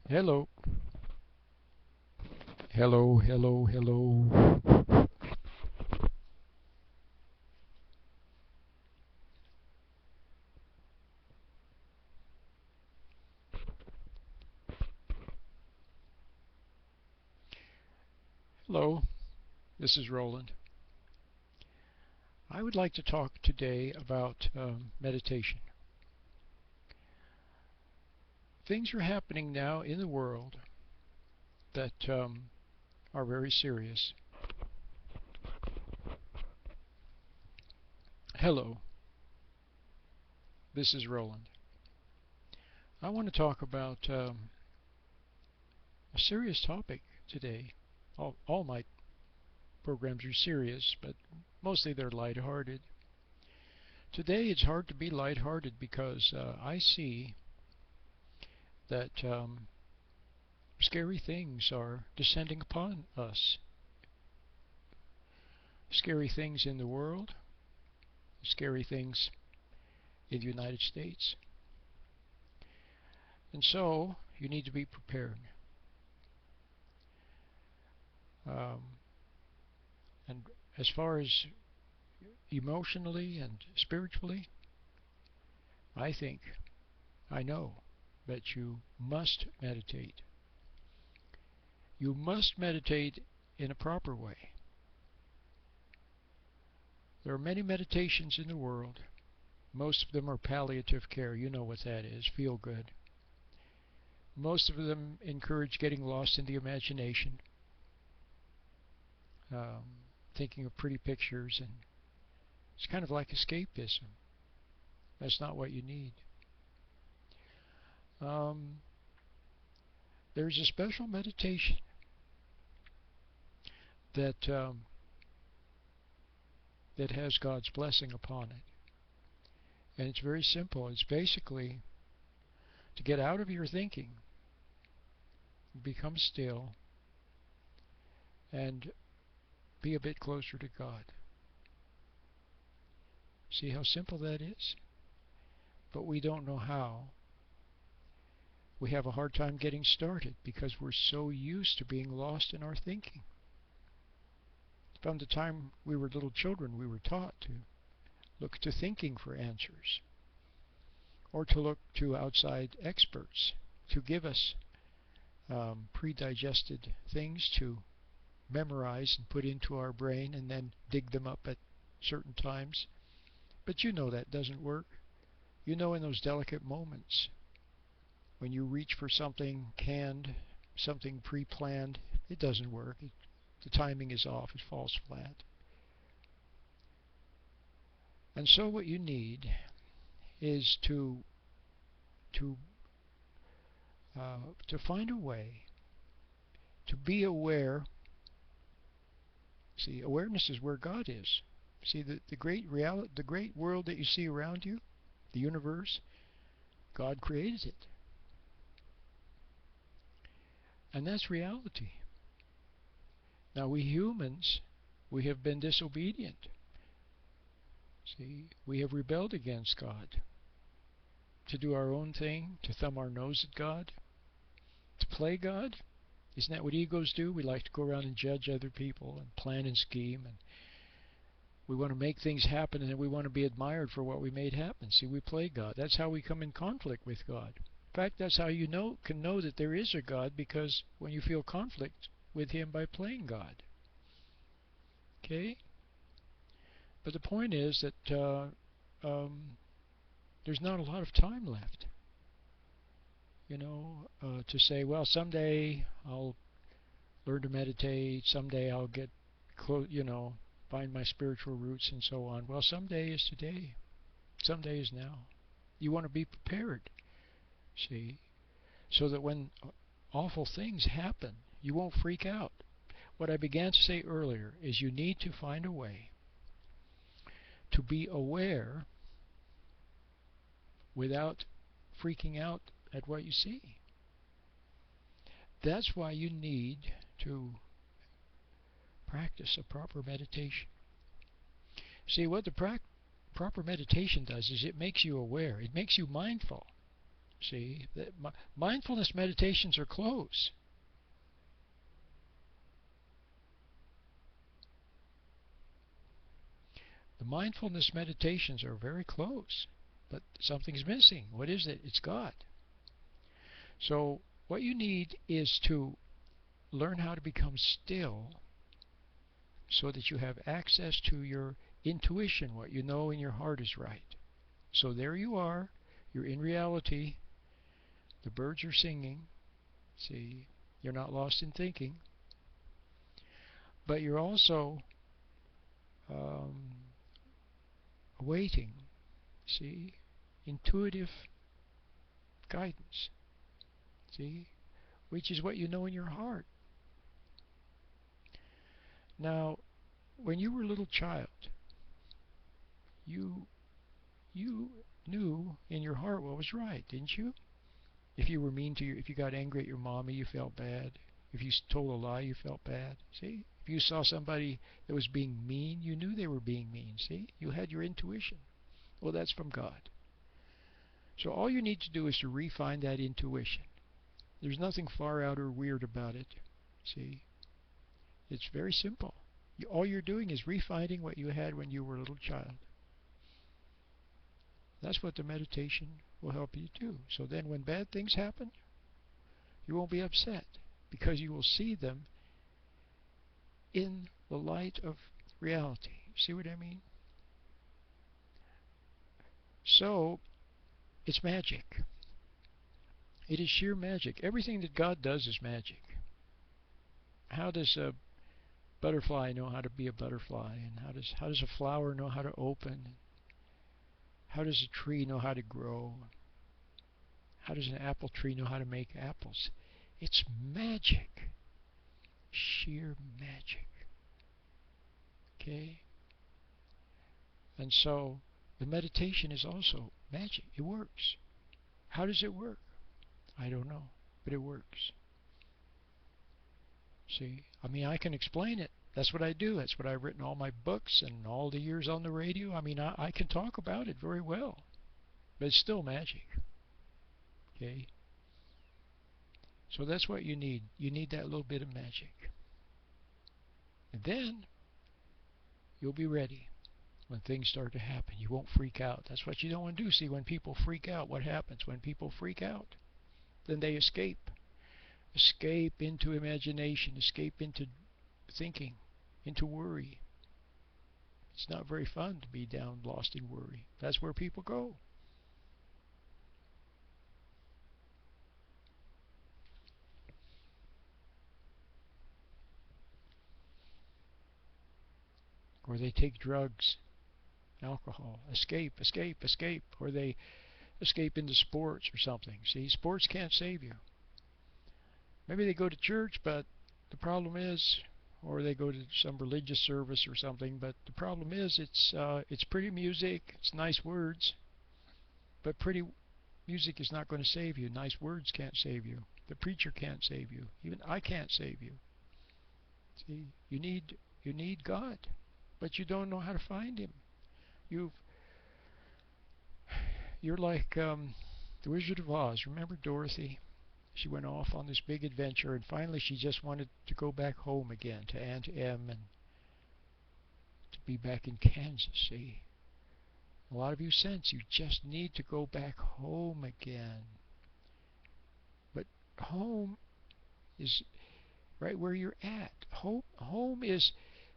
Hello. Hello, hello, hello. Hello, this is Roland. I would like to talk today about meditation. Things are happening now in the world that are very serious. Hello, this is Roland. I want to talk about a serious topic today. All my programs are serious, but mostly they're lighthearted. Today it's hard to be lighthearted because I see that scary things are descending upon us. Scary things in the world, scary things in the United States. And so you need to be prepared. Um, and as far as emotionally and spiritually, I think, I know that you must meditate. You must meditate in a proper way. There are many meditations in the world. Most of them are palliative care. You know what that is. Feel good. Most of them encourage getting lost in the imagination, um, thinking of pretty pictures, and it's kind of like escapism. That's not what you need. Um, there's a special meditation that that has God's blessing upon it, and it's very simple. It's basically to get out of your thinking, become still, and be a bit closer to God. See how simple that is? But we don't know how. We have a hard time getting started because we're so used to being lost in our thinking. From the time we were little children, we were taught to look to thinking for answers, or to look to outside experts to give us pre-digested things to memorize and put into our brain and then dig them up at certain times. But you know that doesn't work. You know, in those delicate moments when you reach for something canned, something pre-planned, it doesn't work. The timing is off. It falls flat. And so what you need is to to find a way to be aware. See, awareness is where God is. See, the great reality, the great world that you see around you, the universe, God created it. And that's reality. Now we humans, we have been disobedient. See, we have rebelled against God. To do our own thing, to thumb our nose at God, to play God. Isn't that what egos do? We like to go around and judge other people and plan and scheme, and we want to make things happen, and then we want to be admired for what we made happen. See, we play God. That's how we come in conflict with God. In fact, that's how you can know that there is a God, because when you feel conflict with Him by playing God. Okay? But the point is that there's not a lot of time left. To say, well, someday I'll learn to meditate, someday I'll get close, find my spiritual roots and so on. Well, someday is today. Someday is now. You want to be prepared, see, so that when awful things happen, you won't freak out. What I began to say earlier is you need to find a way to be aware without freaking out at what you see. That's why you need to practice a proper meditation. See, what the proper meditation does is it makes you aware. It makes you mindful. See, mindfulness meditations are close. The mindfulness meditations are very close, but something's missing. What is it? It's God. So what you need is to learn how to become still so that you have access to your intuition, what you know in your heart is right. So there you are. You're in reality. The birds are singing. See, you're not lost in thinking. But you're also um, awaiting, see, intuitive guidance. See, which is what you know in your heart. Now, when you were a little child, you you knew in your heart what was right, didn't you? If you were mean to if you got angry at your mommy, you felt bad. If you told a lie, you felt bad. See? If you saw somebody that was being mean, you knew they were being mean. See? You had your intuition. Well, that's from God. So all you need to do is to refine that intuition. There's nothing far out or weird about it. See? It's very simple. All you're doing is refining what you had when you were a little child. That's what the meditation will help you do. So then when bad things happen, you won't be upset because you will see them in the light of reality. See what I mean? So it's magic. It is sheer magic. Everything that God does is magic. How does a butterfly know how to be a butterfly? And how does a flower know how to open? How does a tree know how to grow? How does an apple tree know how to make apples? It's magic. Sheer magic. Okay? And so the meditation is also magic. It works. How does it work? I don't know, but it works. See, I mean, I can explain it. That's what I do. That's what I've written all my books and all the years on the radio. I mean, I can talk about it very well, but it's still magic. Okay? So that's what you need. You need that little bit of magic. And then you'll be ready when things start to happen. You won't freak out. That's what you don't want to do. See, when people freak out, what happens? When people freak out, then they escape. Escape into imagination, escape into thinking, into worry. It's not very fun to be down, lost in worry. That's where people go. Or they take drugs, alcohol, escape, escape, escape. Or they escape into sports or something. See, sports can't save you. Maybe they go to church, but the problem is, or they go to some religious service or something, but the problem is it's pretty music, it's nice words, but pretty music is not going to save you. Nice words can't save you. The preacher can't save you. Even I can't save you. See, you need God, but you don't know how to find Him. You've you're like the Wizard of Oz. Remember Dorothy? She went off on this big adventure, and finally she just wanted to go back home again to Aunt Em and to be back in Kansas. See, a lot of you sense you just need to go back home again. But home is right where you're at. Home is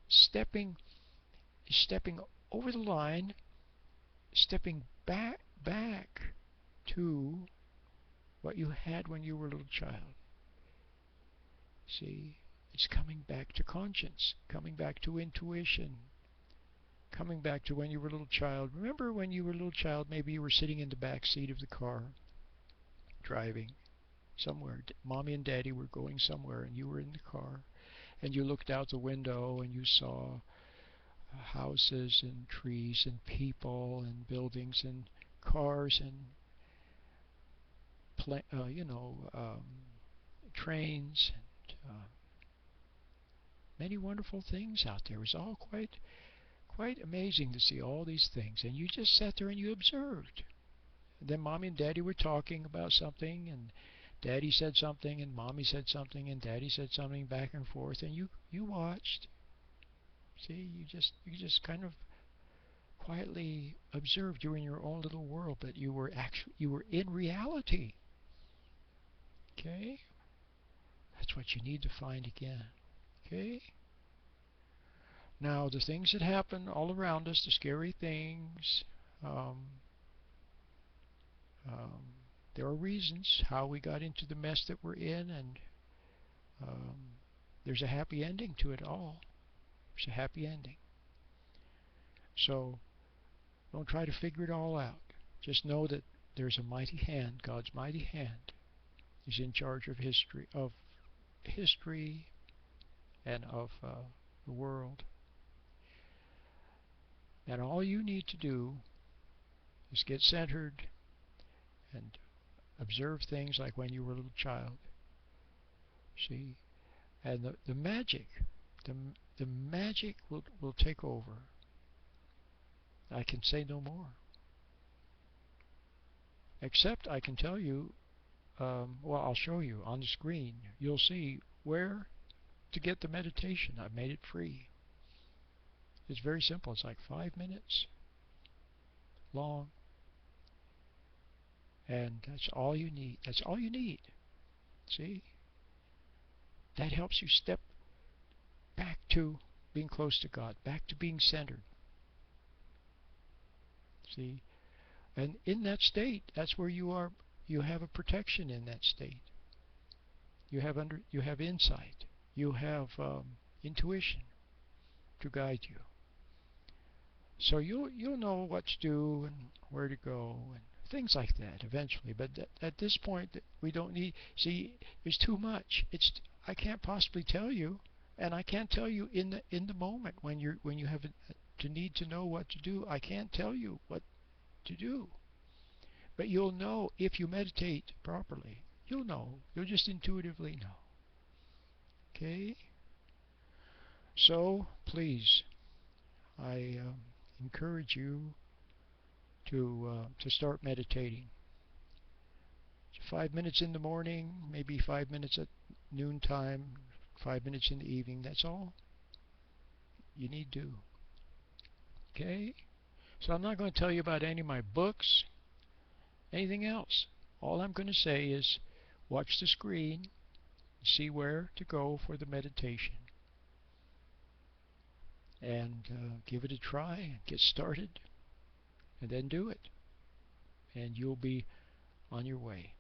stepping over the line, stepping back to what you had when you were a little child. See, it's coming back to conscience, coming back to intuition, coming back to when you were a little child. Remember when you were a little child, maybe you were sitting in the back seat of the car, driving somewhere. Mommy and Daddy were going somewhere, and you were in the car, and you looked out the window and you saw houses and trees and people and buildings and cars and trains and many wonderful things out there. It was all quite amazing to see all these things, and you just sat there and you observed. then Mommy and Daddy were talking about something, and Daddy said something, and Mommy said something, and Daddy said something back and forth, and you watched. See, you just kind of quietly observed. You were in your own little world, but you were in reality. Okay? That's what you need to find again. Okay? Now, the things that happen all around us, the scary things, um, um, there are reasons how we got into the mess that we're in, and um, there's a happy ending to it all. There's a happy ending. So, don't try to figure it all out. Just know that there's a mighty hand. God's mighty hand is in charge of history and of the world. And all you need to do is get centered and observe things like when you were a little child. See? And the magic, the, the magic will take over. I can say no more. Except I can tell you, well, I'll show you on the screen. You'll see where to get the meditation. I've made it free. It's very simple. It's like 5 minutes long. And that's all you need. That's all you need. See? That helps you step back to being close to God, back to being centered. See? And in that state, that's where you are. You have a protection in that state. You have insight. You have intuition to guide you. So you'll know what to do and where to go and things like that eventually. But at this point, we don't need. See, there's too much. I can't possibly tell you, and I can't tell you in the moment when you have to need to know what to do. I can't tell you what to do. But you'll know if you meditate properly. You'll know. You'll just intuitively know. Okay? So, please, I encourage you to start meditating. 5 minutes in the morning, maybe 5 minutes at noontime, 5 minutes in the evening. That's all you need to do. Okay? So I'm not going to tell you about any of my books, anything else. All I'm going to say is watch the screen, see where to go for the meditation, and give it a try, get started, and then do it. And you'll be on your way.